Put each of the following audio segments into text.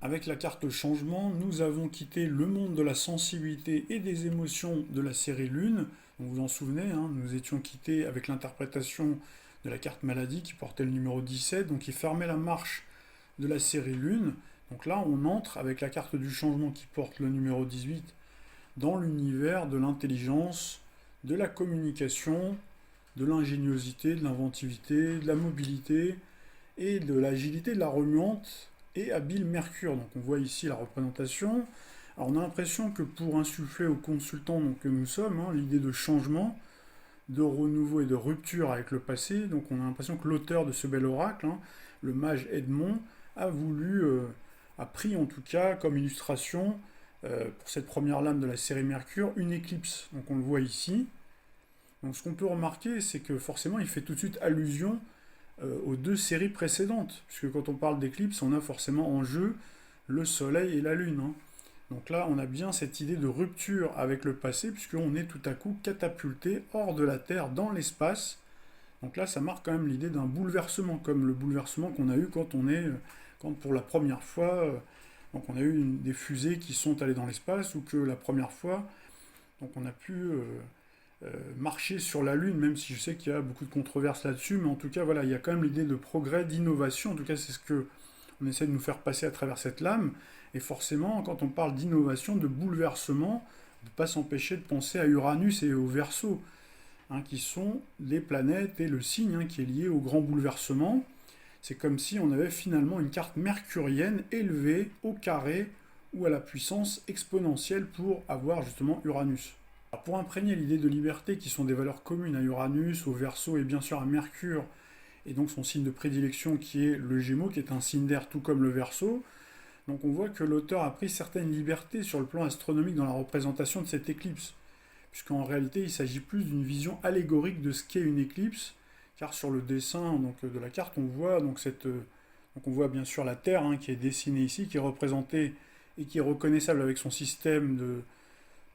Avec la carte changement, nous avons quitté le monde de la sensibilité et des émotions de la série Lune. Donc vous vous en souvenez, hein, nous étions quittés avec l'interprétation de la carte maladie qui portait le numéro 17, donc qui fermait la marche de la série Lune. Donc là, on entre avec la carte du changement qui porte le numéro 18 dans l'univers de l'intelligence, de la communication, de l'ingéniosité, de l'inventivité, de la mobilité et de l'agilité de la remuante et habile Mercure. Donc on voit ici la représentation. Alors on a l'impression que pour insuffler aux consultants donc, que nous sommes, hein, l'idée de changement, de renouveau et de rupture avec le passé, donc on a l'impression que l'auteur de ce bel oracle, hein, le mage Edmond, a voulu, a pris en tout cas comme illustration pour cette première lame de la série Mercure, une éclipse. Donc on le voit ici. Donc ce qu'on peut remarquer, c'est que forcément il fait tout de suite allusion aux deux séries précédentes, puisque quand on parle d'éclipse, on a forcément en jeu le Soleil et la Lune, hein. Donc là, on a bien cette idée de rupture avec le passé, puisqu'on est tout à coup catapulté hors de la Terre dans l'espace. Donc là, ça marque quand même l'idée d'un bouleversement, comme le bouleversement qu'on a eu quand pour la première fois, donc on a eu des fusées qui sont allées dans l'espace, ou que la première fois, donc on a pu marcher sur la Lune, même si je sais qu'il y a beaucoup de controverses là-dessus, mais en tout cas, voilà, il y a quand même l'idée de progrès, d'innovation, en tout cas, c'est ce que on essaie de nous faire passer à travers cette lame, et forcément, quand on parle d'innovation, de bouleversement, on ne peut pas s'empêcher de penser à Uranus et au Verseau, hein, qui sont les planètes et le signe hein, qui est lié au grand bouleversement. C'est comme si on avait finalement une carte mercurienne élevée au carré ou à la puissance exponentielle pour avoir justement Uranus. Alors pour imprégner l'idée de liberté qui sont des valeurs communes à Uranus, au Verseau et bien sûr à Mercure, et donc son signe de prédilection qui est le Gémeaux, qui est un signe d'air tout comme le Verseau, donc on voit que l'auteur a pris certaines libertés sur le plan astronomique dans la représentation de cette éclipse, puisqu'en réalité il s'agit plus d'une vision allégorique de ce qu'est une éclipse, car sur le dessin donc, de la carte on voit donc on voit bien sûr la Terre hein, qui est dessinée ici, qui est représentée et qui est reconnaissable avec son système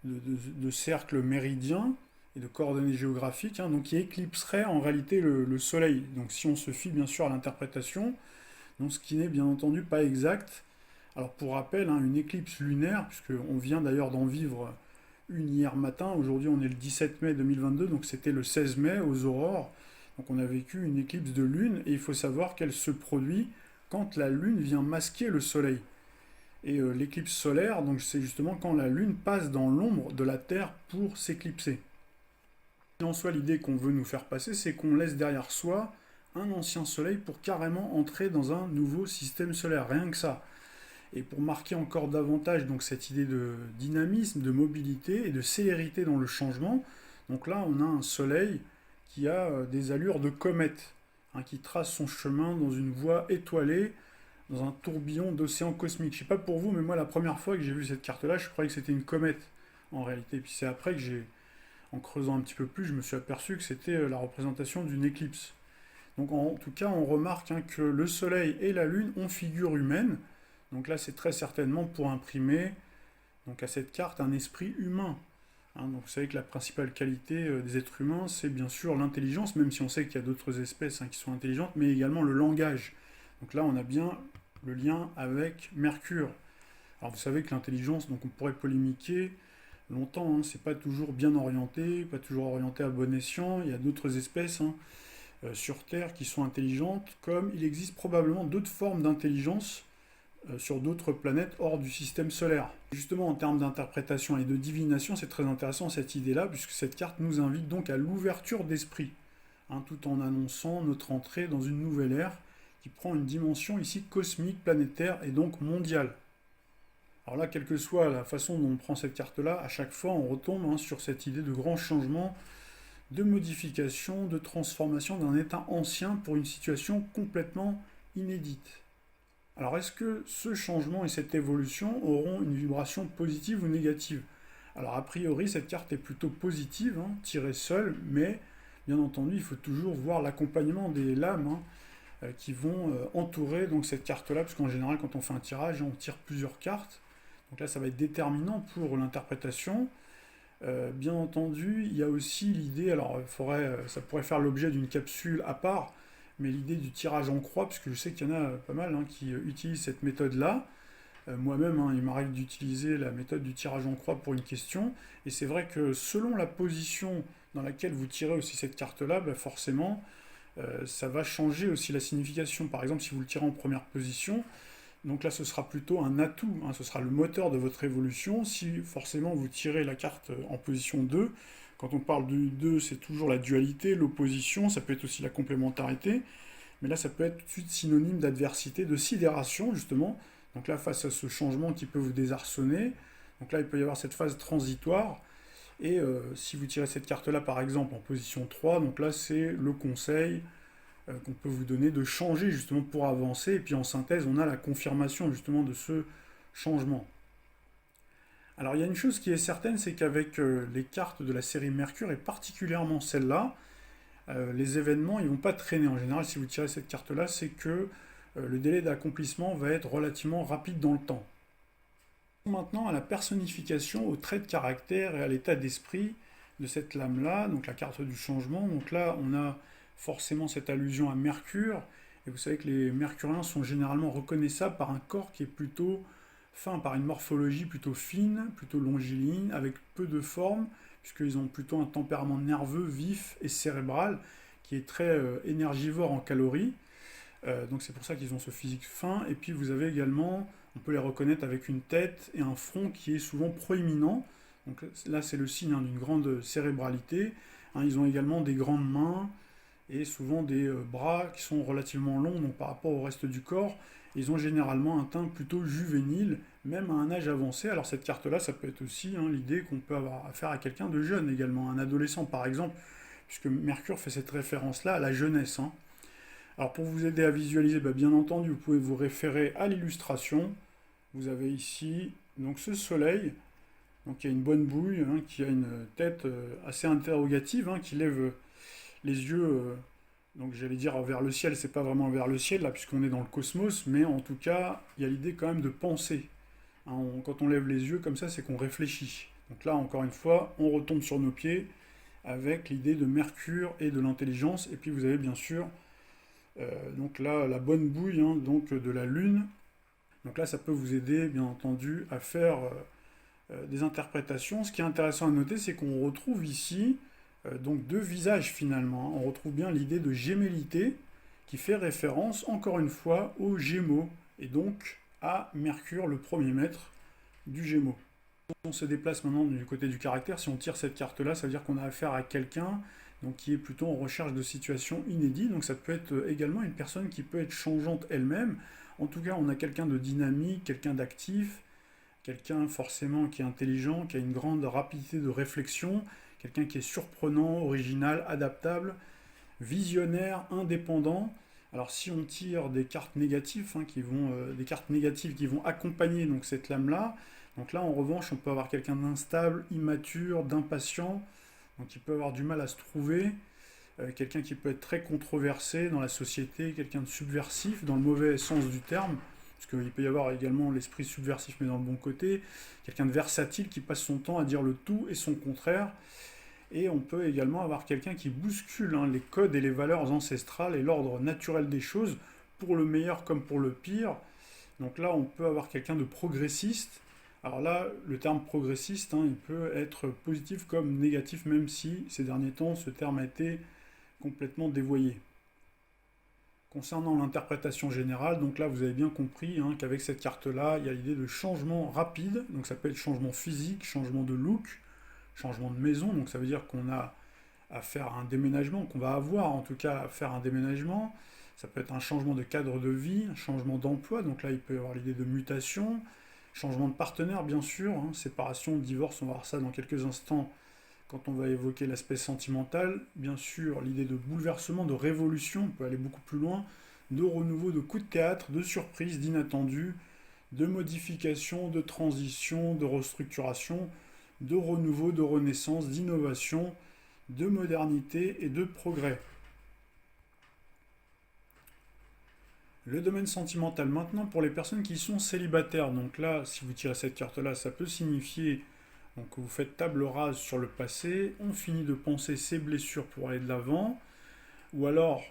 de cercles méridiens et de coordonnées géographiques, hein, donc qui éclipserait en réalité le Soleil. Donc si on se fie bien sûr à l'interprétation, donc ce qui n'est bien entendu pas exact. Alors pour rappel, hein, une éclipse lunaire, puisqu'on vient d'ailleurs d'en vivre une hier matin, aujourd'hui on est le 17 mai 2022, donc c'était le 16 mai aux aurores, donc on a vécu une éclipse de lune, et il faut savoir qu'elle se produit quand la lune vient masquer le soleil. Et l'éclipse solaire, donc c'est justement quand la lune passe dans l'ombre de la Terre pour s'éclipser. En soi, l'idée qu'on veut nous faire passer, c'est qu'on laisse derrière soi un ancien soleil pour carrément entrer dans un nouveau système solaire, rien que ça. Et pour marquer encore davantage donc, cette idée de dynamisme, de mobilité et de célérité dans le changement, donc là on a un soleil qui a des allures de comète, hein, qui trace son chemin dans une voie étoilée, dans un tourbillon d'océan cosmique. Je sais pas pour vous, mais moi la première fois que j'ai vu cette carte-là, je croyais que c'était une comète en réalité. Puis c'est après que en creusant un petit peu plus, je me suis aperçu que c'était la représentation d'une éclipse. Donc en tout cas, on remarque hein, que le Soleil et la Lune ont figure humaine. Donc là, c'est très certainement pour imprimer donc à cette carte un esprit humain. Hein, donc vous savez que la principale qualité des êtres humains, c'est bien sûr l'intelligence, même si on sait qu'il y a d'autres espèces hein, qui sont intelligentes, mais également le langage. Donc là, on a bien le lien avec Mercure. Alors vous savez que l'intelligence, donc on pourrait polémiquer longtemps, hein, c'est pas toujours bien orienté, pas toujours orienté à bon escient. Il y a d'autres espèces hein, sur Terre qui sont intelligentes, comme il existe probablement d'autres formes d'intelligence sur d'autres planètes hors du système solaire. Justement, en termes d'interprétation et de divination, c'est très intéressant cette idée-là, puisque cette carte nous invite donc à l'ouverture d'esprit, hein, tout en annonçant notre entrée dans une nouvelle ère qui prend une dimension ici cosmique, planétaire et donc mondiale. Alors là, quelle que soit la façon dont on prend cette carte-là, à chaque fois on retombe hein, sur cette idée de grand changement, de modification, de transformation d'un état ancien pour une situation complètement inédite. Alors est-ce que ce changement et cette évolution auront une vibration positive ou négative? Alors a priori cette carte est plutôt positive, hein, tirée seule, mais bien entendu il faut toujours voir l'accompagnement des lames hein, qui vont entourer donc, cette carte-là, parce qu'en général quand on fait un tirage on tire plusieurs cartes, donc là ça va être déterminant pour l'interprétation. Bien entendu il y a aussi l'idée, alors ça pourrait faire l'objet d'une capsule à part, mais l'idée du tirage en croix, puisque je sais qu'il y en a pas mal hein, qui utilisent cette méthode-là, Moi-même, hein, il m'arrive d'utiliser la méthode du tirage en croix pour une question, et c'est vrai que selon la position dans laquelle vous tirez aussi cette carte-là, bah forcément, ça va changer aussi la signification. Par exemple, si vous le tirez en première position, donc là, ce sera plutôt un atout, hein, ce sera le moteur de votre évolution. Si forcément vous tirez la carte en position 2, quand on parle du 2, c'est toujours la dualité, l'opposition, ça peut être aussi la complémentarité, mais là, ça peut être tout de suite synonyme d'adversité, de sidération, justement. Donc là, face à ce changement qui peut vous désarçonner, donc là, il peut y avoir cette phase transitoire. Et si vous tirez cette carte-là, par exemple, en position 3, donc là, c'est le conseil qu'on peut vous donner de changer, justement, pour avancer. Et puis en synthèse, on a la confirmation, justement, de ce changement. Alors, il y a une chose qui est certaine, c'est qu'avec les cartes de la série Mercure, et particulièrement celle-là, les événements, ils ne vont pas traîner. En général, si vous tirez cette carte-là, c'est que le délai d'accomplissement va être relativement rapide dans le temps. Maintenant, à la personnification, au trait de caractère et à l'état d'esprit de cette lame-là, donc la carte du changement. Donc là, on a forcément cette allusion à Mercure. Et vous savez que les Mercuriens sont généralement reconnaissables par un corps qui est plutôt fin, par une morphologie plutôt fine, plutôt longiligne, avec peu de forme, puisqu'ils ont plutôt un tempérament nerveux, vif et cérébral, qui est très énergivore en calories. Donc c'est pour ça qu'ils ont ce physique fin. Et puis vous avez également, on peut les reconnaître avec une tête et un front qui est souvent proéminent. Donc là c'est le signe, hein, d'une grande cérébralité. Hein, ils ont également des grandes mains et souvent des bras qui sont relativement longs, donc par rapport au reste du corps. Ils ont généralement un teint plutôt juvénile, même à un âge avancé. Alors cette carte-là, ça peut être aussi, hein, l'idée qu'on peut avoir affaire à quelqu'un de jeune également, un adolescent par exemple, puisque Mercure fait cette référence-là à la jeunesse, hein. Alors pour vous aider à visualiser, bah, bien entendu, vous pouvez vous référer à l'illustration. Vous avez ici donc ce soleil, donc qui a une bonne bouille, hein, qui a une tête assez interrogative, hein, qui lève les yeux, donc j'allais dire vers le ciel, c'est pas vraiment vers le ciel là, puisqu'on est dans le cosmos, mais en tout cas, il y a l'idée quand même de penser. Hein, quand on lève les yeux comme ça, c'est qu'on réfléchit. Donc là, encore une fois, on retombe sur nos pieds avec l'idée de Mercure et de l'intelligence. Et puis vous avez bien sûr donc là la bonne bouille, hein, donc de la Lune. Donc là, ça peut vous aider, bien entendu, à faire des interprétations. Ce qui est intéressant à noter, c'est qu'on retrouve ici donc deux visages finalement. On retrouve bien l'idée de gémellité qui fait référence, encore une fois, aux Gémeaux et donc à Mercure, le premier maître du Gémeaux. On se déplace maintenant du côté du caractère. Si on tire cette carte-là, ça veut dire qu'on a affaire à quelqu'un donc, qui est plutôt en recherche de situations inédites. Donc ça peut être également une personne qui peut être changeante elle-même. En tout cas, on a quelqu'un de dynamique, quelqu'un d'actif, quelqu'un forcément qui est intelligent, qui a une grande rapidité de réflexion, quelqu'un qui est surprenant, original, adaptable, visionnaire, indépendant. Alors si on tire des cartes négatives, hein, des cartes négatives qui vont accompagner donc, cette lame-là, donc là en revanche on peut avoir quelqu'un d'instable, immature, d'impatient, donc il peut avoir du mal à se trouver, quelqu'un qui peut être très controversé dans la société, quelqu'un de subversif dans le mauvais sens du terme, parce qu'il peut y avoir également l'esprit subversif mais dans le bon côté, quelqu'un de versatile qui passe son temps à dire le tout et son contraire, et on peut également avoir quelqu'un qui bouscule, hein, les codes et les valeurs ancestrales et l'ordre naturel des choses, pour le meilleur comme pour le pire. Donc là, on peut avoir quelqu'un de progressiste. Alors là, le terme progressiste, hein, il peut être positif comme négatif, même si ces derniers temps, ce terme a été complètement dévoyé. Concernant l'interprétation générale, donc là, vous avez bien compris, hein, qu'avec cette carte-là, il y a l'idée de changement rapide. Donc ça peut être changement physique, changement de look, changement de maison, donc ça veut dire qu'on a à faire un déménagement, qu'on va avoir en tout cas à faire un déménagement. Ça peut être un changement de cadre de vie, un changement d'emploi, donc là il peut y avoir l'idée de mutation, changement de partenaire bien sûr, hein, séparation, divorce, on va voir ça dans quelques instants quand on va évoquer l'aspect sentimental. Bien sûr l'idée de bouleversement, de révolution, on peut aller beaucoup plus loin, de renouveau, de coup de théâtre, de surprise, d'inattendu, de modification, de transition, de restructuration, de renouveau, de renaissance, d'innovation, de modernité et de progrès. Le domaine sentimental maintenant pour les personnes qui sont célibataires. Donc là, si vous tirez cette carte-là, ça peut signifier donc, que vous faites table rase sur le passé, on finit de penser ses blessures pour aller de l'avant, ou alors,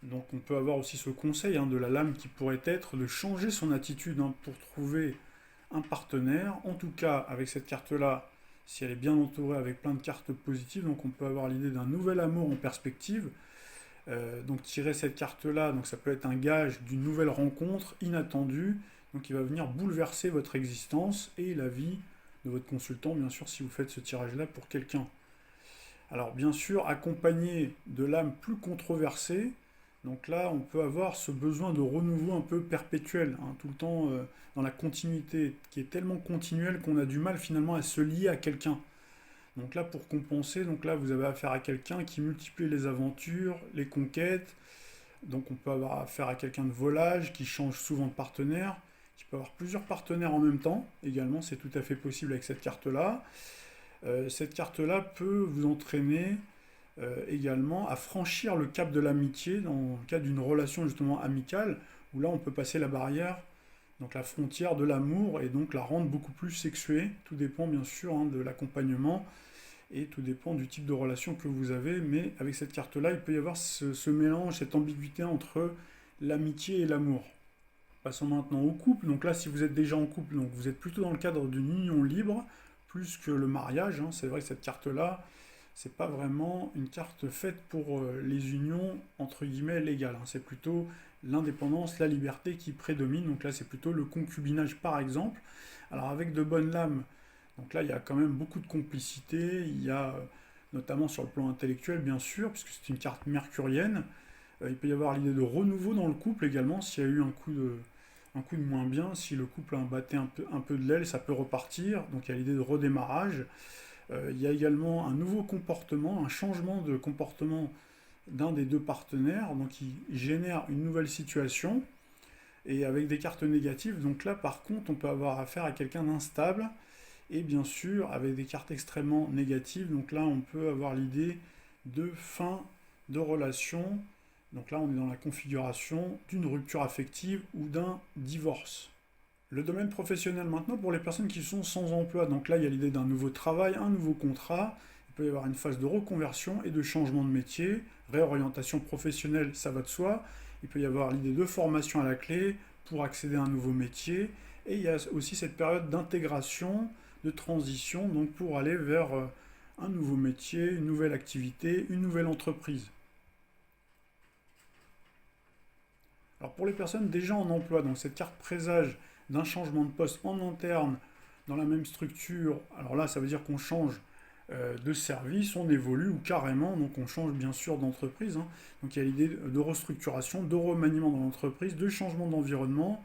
donc on peut avoir aussi ce conseil, hein, de la lame qui pourrait être de changer son attitude, hein, pour trouver un partenaire. En tout cas, avec cette carte-là, si elle est bien entourée avec plein de cartes positives, donc on peut avoir l'idée d'un nouvel amour en perspective. Donc tirer cette carte-là, donc ça peut être un gage d'une nouvelle rencontre inattendue, donc qui va venir bouleverser votre existence et la vie de votre consultant, bien sûr, si vous faites ce tirage-là pour quelqu'un. Alors bien sûr, accompagné de l'âme plus controversée, donc là on peut avoir ce besoin de renouveau un peu perpétuel, hein, tout le temps dans la continuité, qui est tellement continuelle qu'on a du mal finalement à se lier à quelqu'un. Donc là pour compenser, donc là vous avez affaire à quelqu'un qui multiplie les aventures, les conquêtes, donc on peut avoir affaire à quelqu'un de volage qui change souvent de partenaire, qui peut avoir plusieurs partenaires en même temps, également c'est tout à fait possible avec cette carte-là. Cette carte-là peut vous entraîner également à franchir le cap de l'amitié dans le cas d'une relation justement amicale, où là on peut passer la barrière, donc la frontière de l'amour, et donc la rendre beaucoup plus sexuée. Tout dépend bien sûr hein, de l'accompagnement, et tout dépend du type de relation que vous avez, mais avec cette carte-là, il peut y avoir ce mélange, cette ambiguïté entre l'amitié et l'amour. Passons maintenant au couple. Donc là, si vous êtes déjà en couple, donc vous êtes plutôt dans le cadre d'une union libre, plus que le mariage, hein. C'est vrai que cette carte-là, c'est pas vraiment une carte faite pour les unions entre guillemets légales, hein. C'est plutôt l'indépendance, la liberté qui prédomine. Donc là, c'est plutôt le concubinage par exemple. Alors avec de bonnes lames, donc là, il y a quand même beaucoup de complicité. Il y a notamment sur le plan intellectuel, bien sûr, puisque c'est une carte mercurienne. Il peut y avoir l'idée de renouveau dans le couple également, s'il y a eu un coup de moins bien, si le couple a batté un peu de l'aile, ça peut repartir, donc il y a l'idée de redémarrage. Il y a également un nouveau comportement, un changement de comportement d'un des deux partenaires, donc qui génère une nouvelle situation, et avec des cartes négatives, donc là par contre on peut avoir affaire à quelqu'un d'instable, et bien sûr avec des cartes extrêmement négatives, donc là on peut avoir l'idée de fin de relation. Donc là, on est dans la configuration d'une rupture affective ou d'un divorce. Le domaine professionnel maintenant pour les personnes qui sont sans emploi. Donc là, il y a l'idée d'un nouveau travail, un nouveau contrat. Il peut y avoir une phase de reconversion et de changement de métier. Réorientation professionnelle, ça va de soi. Il peut y avoir l'idée de formation à la clé pour accéder à un nouveau métier. Et il y a aussi cette période d'intégration, de transition, donc pour aller vers un nouveau métier, une nouvelle activité, une nouvelle entreprise. Alors pour les personnes déjà en emploi, donc cette carte présage d'un changement de poste en interne dans la même structure, alors là ça veut dire qu'on change de service, on évolue ou carrément, donc on change bien sûr d'entreprise, hein. Donc il y a l'idée de restructuration, de remaniement dans l'entreprise, de changement d'environnement,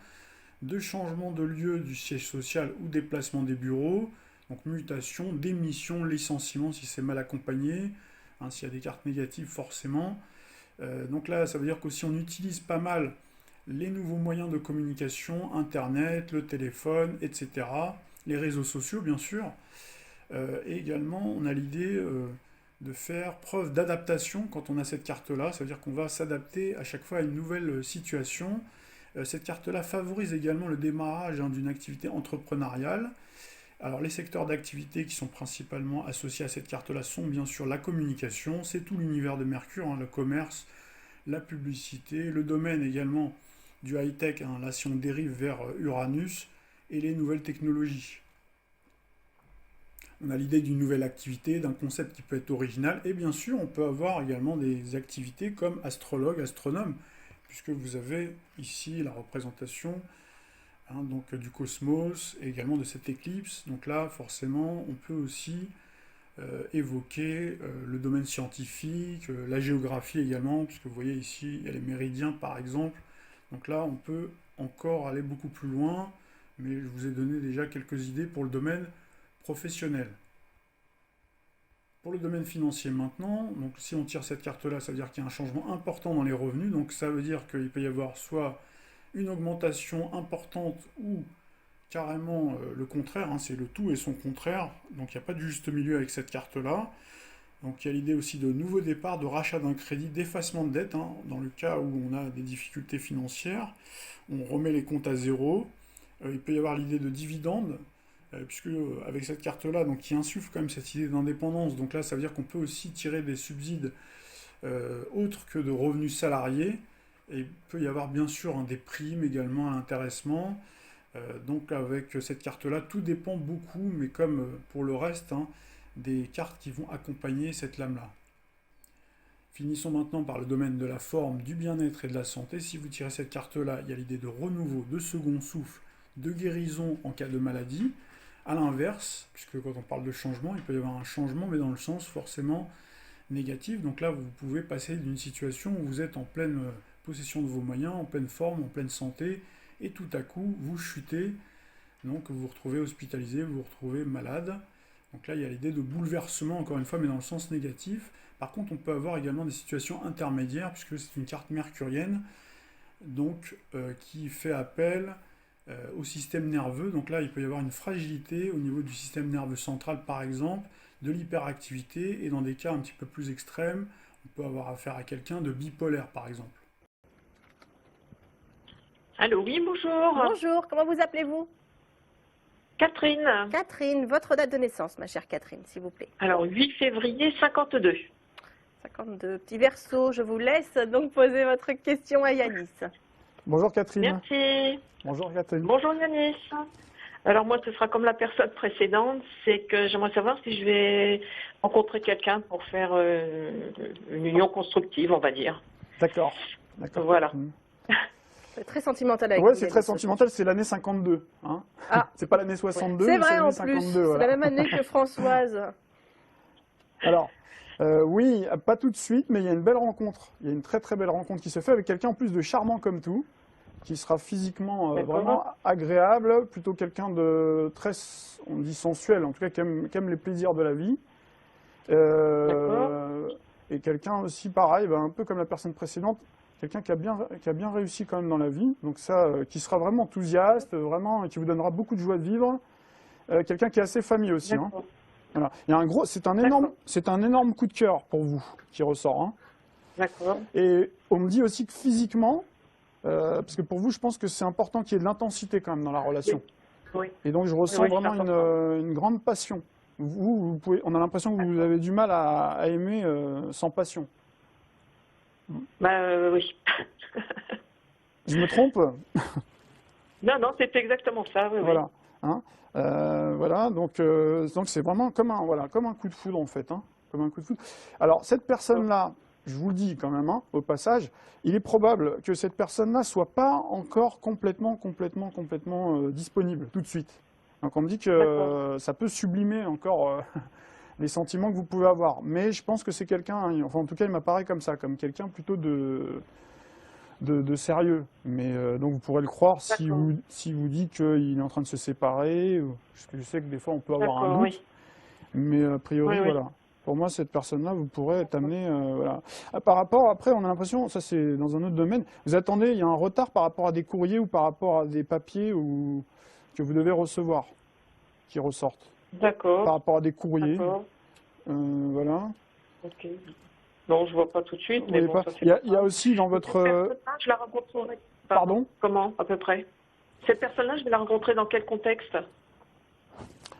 de changement de lieu du siège social ou déplacement des bureaux, donc mutation, démission, licenciement si c'est mal accompagné, hein, s'il y a des cartes négatives forcément. Donc là ça veut dire qu'aussi on utilise pas mal les nouveaux moyens de communication, Internet, le téléphone, etc. Les réseaux sociaux, bien sûr. Et également, on a l'idée de faire preuve d'adaptation quand on a cette carte-là. Ça veut dire qu'on va s'adapter à chaque fois à une nouvelle situation. Cette carte-là favorise également le démarrage hein, d'une activité entrepreneuriale. Alors les secteurs d'activité qui sont principalement associés à cette carte-là sont bien sûr la communication, c'est tout l'univers de Mercure, hein, le commerce, la publicité, le domaine également du high-tech, hein, là si on dérive vers Uranus, et les nouvelles technologies. On a l'idée d'une nouvelle activité, d'un concept qui peut être original, et bien sûr on peut avoir également des activités comme astrologue, astronome, puisque vous avez ici la représentation hein, donc, du cosmos, et également de cette éclipse. Donc là forcément on peut aussi évoquer le domaine scientifique, la géographie également, puisque vous voyez ici il y a les méridiens par exemple. Donc là, on peut encore aller beaucoup plus loin, mais je vous ai donné déjà quelques idées pour le domaine professionnel. Pour le domaine financier maintenant, donc si on tire cette carte-là, ça veut dire qu'il y a un changement important dans les revenus, donc ça veut dire qu'il peut y avoir soit une augmentation importante ou carrément le contraire, hein, c'est le tout et son contraire, donc il n'y a pas de juste milieu avec cette carte-là. Donc il y a l'idée aussi de nouveau départ, de rachat d'un crédit, d'effacement de dette, hein, dans le cas où on a des difficultés financières, on remet les comptes à zéro. Il peut y avoir l'idée de dividende, puisque avec cette carte-là, donc qui insuffle quand même cette idée d'indépendance, donc là ça veut dire qu'on peut aussi tirer des subsides autres que de revenus salariés, et il peut y avoir bien sûr hein, des primes également à l'intéressement, Donc avec cette carte-là, tout dépend beaucoup, mais comme pour le reste, hein, des cartes qui vont accompagner cette lame-là. Finissons maintenant par le domaine de la forme, du bien-être et de la santé. Si vous tirez cette carte-là, il y a l'idée de renouveau, de second souffle, de guérison en cas de maladie. À l'inverse, puisque quand on parle de changement, il peut y avoir un changement, mais dans le sens forcément négatif. Donc là, vous pouvez passer d'une situation où vous êtes en pleine possession de vos moyens, en pleine forme, en pleine santé, et tout à coup, vous chutez, donc vous vous retrouvez hospitalisé, vous vous retrouvez malade. Donc là, il y a l'idée de bouleversement, encore une fois, mais dans le sens négatif. Par contre, on peut avoir également des situations intermédiaires, puisque c'est une carte mercurienne, donc qui fait appel au système nerveux. Donc là, il peut y avoir une fragilité au niveau du système nerveux central, par exemple, de l'hyperactivité, et dans des cas un petit peu plus extrêmes, on peut avoir affaire à quelqu'un de bipolaire, par exemple. Allô, oui, bonjour. Bonjour, comment vous appelez-vous? Catherine. Catherine, votre date de naissance, ma chère Catherine, s'il vous plaît. Alors, 8 février 52. 52, petit verso, je vous laisse donc poser votre question à Yanis. Bonjour Catherine. Merci. Bonjour Catherine. Bonjour Yanis. Alors moi, ce sera comme la personne précédente, c'est que j'aimerais savoir si je vais rencontrer quelqu'un pour faire une union constructive, on va dire. D'accord. Voilà. C'est très sentimental avec Ouais, vous, c'est Yanis, très sentimental, c'est l'année 52. Hein. Ah. C'est pas l'année 62, C'est mais vrai en l'année plus, 52. c'est Voilà. la même année que Françoise. Alors, oui, pas tout de suite, mais il y a une belle rencontre. Il y a une très très belle rencontre qui se fait avec quelqu'un en plus de charmant comme tout, qui sera physiquement vraiment agréable, plutôt quelqu'un de très, on dit sensuel, en tout cas qui aime les plaisirs de la vie. Et quelqu'un aussi pareil, un peu comme la personne précédente, quelqu'un qui a bien réussi quand même dans la vie, donc ça, qui sera vraiment enthousiaste, vraiment, et qui vous donnera beaucoup de joie de vivre. Quelqu'un qui est assez famille aussi. Hein. Voilà. Il y a c'est un énorme coup de cœur pour vous qui ressort. Hein. D'accord. Et on me dit aussi que physiquement, parce que pour vous, je pense que c'est important qu'il y ait de l'intensité quand même dans la relation. Oui. Et donc je ressens vraiment une grande passion. On a l'impression que vous avez du mal à aimer sans passion. Oui. Je me trompe? Non, c'est exactement ça. Oui, voilà. Hein, voilà. Donc c'est vraiment comme un coup de foudre en fait. Hein, comme un coup de foudre. Alors cette personne-là, je vous le dis quand même, hein, au passage, il est probable que cette personne-là soit pas encore complètement disponible tout de suite. Donc on me dit que ça peut sublimer encore les sentiments que vous pouvez avoir. Mais je pense que c'est quelqu'un, enfin en tout cas il m'apparaît comme ça, comme quelqu'un plutôt de sérieux. Mais donc vous pourrez le croire si vous dites qu'il est en train de se séparer. Parce que je sais que des fois on peut avoir un doute. Oui. Mais a priori, voilà. Pour moi, cette personne-là, vous pourrez être amené. Voilà. Par rapport, après, on a l'impression, ça c'est dans un autre domaine, vous attendez, il y a un retard par rapport à des courriers ou par rapport à des papiers que vous devez recevoir, qui ressortent. D'accord. Par rapport à des courriers. Voilà. Ok. Non, je ne vois pas tout de suite. Mais bon, il y a aussi dans votre. Je la rencontrerai. Pardon? Comment, à peu près? Cette personne-là, je vais la rencontrer dans quel contexte?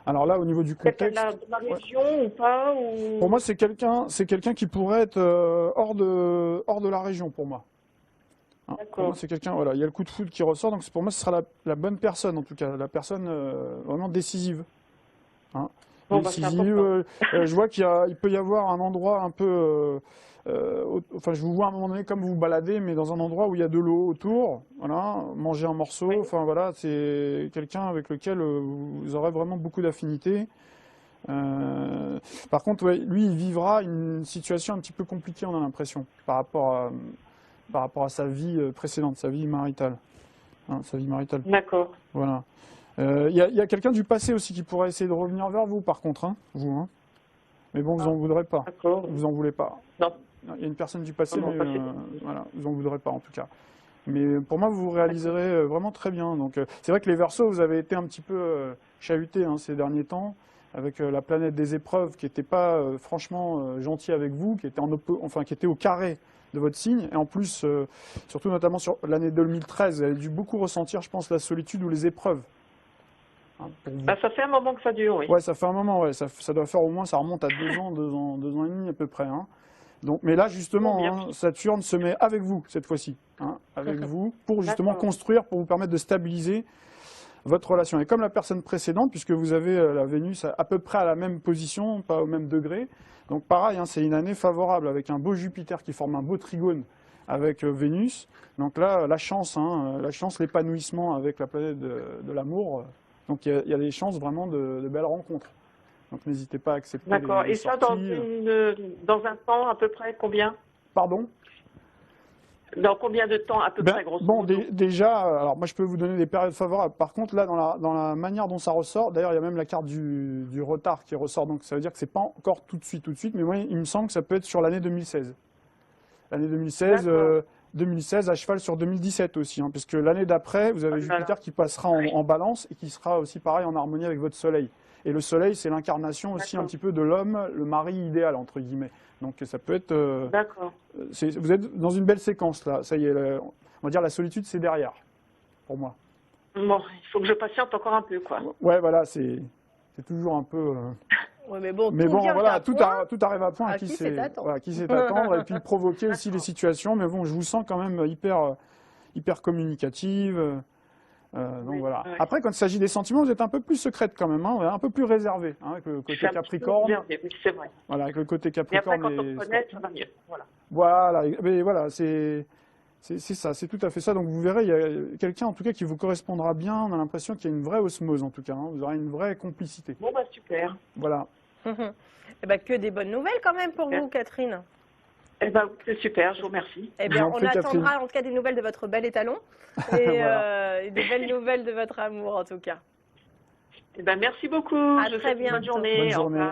Alors là, au niveau du contexte, de la région ou pas ou... Pour moi, c'est quelqu'un qui pourrait être hors de la région, pour moi. Hein, pour moi, c'est quelqu'un, voilà, il y a le coup de foudre qui ressort, donc pour moi, ce sera la bonne personne, en tout cas, la personne vraiment décisive. Hein, décisive. Je vois qu'il peut y avoir un endroit un peu... enfin, je vous vois à un moment donné comme vous vous baladez, mais dans un endroit où il y a de l'eau autour, voilà, manger un morceau, enfin voilà, c'est quelqu'un avec lequel vous aurez vraiment beaucoup d'affinité. Par contre, lui, il vivra une situation un petit peu compliquée, on a l'impression, par rapport à sa vie précédente, sa vie maritale. Hein, sa vie maritale. D'accord. Voilà. Il y a quelqu'un du passé aussi qui pourrait essayer de revenir vers vous, par contre, hein, vous. Hein. Mais bon, vous en voudrez pas. D'accord. Vous en voulez pas. Non. Il y a une personne du passé, mais voilà, vous en voudrez pas en tout cas. Mais pour moi, vous vous réaliserez vraiment très bien. Donc, c'est vrai que les Verseaux, vous avez été un petit peu chahutés hein, ces derniers temps, avec la planète des épreuves qui n'était pas franchement gentil avec vous, qui était au carré de votre signe. Et en plus, surtout notamment sur l'année 2013, vous avez dû beaucoup ressentir, je pense, la solitude ou les épreuves. Hein, ça fait un moment que ça dure, oui. Ouais, ça fait un moment, ouais. Ça doit faire au moins, ça remonte à 2 ans et demi à peu près. Hein. Donc, mais là, justement, hein, Saturne se met avec vous cette fois-ci, hein, avec vous, pour justement construire, pour vous permettre de stabiliser votre relation est comme la personne précédente, puisque vous avez la Vénus à peu près à la même position, pas au même degré. Donc pareil, hein, c'est une année favorable avec un beau Jupiter qui forme un beau trigone avec Vénus. Donc là, la chance, l'épanouissement avec la planète de l'amour. Donc il y a des chances vraiment de belles rencontres. Donc n'hésitez pas à accepter D'accord. les Et ça, sorties. dans un temps à peu près combien? Pardon? Dans combien de temps à peu près, grosso Bon, modo? déjà, alors moi je peux vous donner des périodes favorables. Par contre, là, dans la manière dont ça ressort, d'ailleurs, il y a même la carte du retard qui ressort. Donc ça veut dire que c'est pas encore tout de suite. Mais moi, il me semble que ça peut être sur l'année 2016. L'année 2016, 2016 à cheval sur 2017 aussi, hein, puisque l'année d'après, vous avez Jupiter qui passera en balance et qui sera aussi pareil en harmonie avec votre Soleil. Et le Soleil, c'est l'incarnation aussi un petit peu de l'homme, le mari idéal, entre guillemets. Donc ça peut être... D'accord. vous êtes dans une belle séquence là, ça y est, on va dire la solitude c'est derrière, pour moi. Bon, il faut que je patiente encore un peu, quoi. Ouais, voilà, c'est toujours un peu... Ouais, mais bon, voilà, tout point. arrive à point, À qui sait attendre. voilà, qui sait attendre, et puis provoquer aussi les situations, mais bon, je vous sens quand même hyper communicative. Donc Oui, voilà. oui. Après, quand il s'agit des sentiments, vous êtes un peu plus secrète quand même, hein, un peu plus réservée, hein, avec le Je côté suis un petit peu Capricorne. réservée, oui, c'est vrai. Voilà, avec le côté Mais après, Capricorne. quand on me connaît, ça va mieux. Voilà. Voilà, mais voilà, c'est ça, c'est tout à fait ça. Donc vous verrez, il y a quelqu'un en tout cas qui vous correspondra bien. On a l'impression qu'il y a une vraie osmose en tout cas. Hein. Vous aurez une vraie complicité. Bon, bah super. Voilà. Eh ben, que des bonnes nouvelles quand même pour vous, Catherine. Eh ben, c'est super, je vous remercie. Eh Je bien, vous en on prie, attendra Catherine. en tout cas des nouvelles de votre bel étalon et, et des belles nouvelles de votre amour en tout cas. Eh ben, merci beaucoup. À Je vous très souhaite une bonne bientôt. journée. Bonne Au journée. revoir.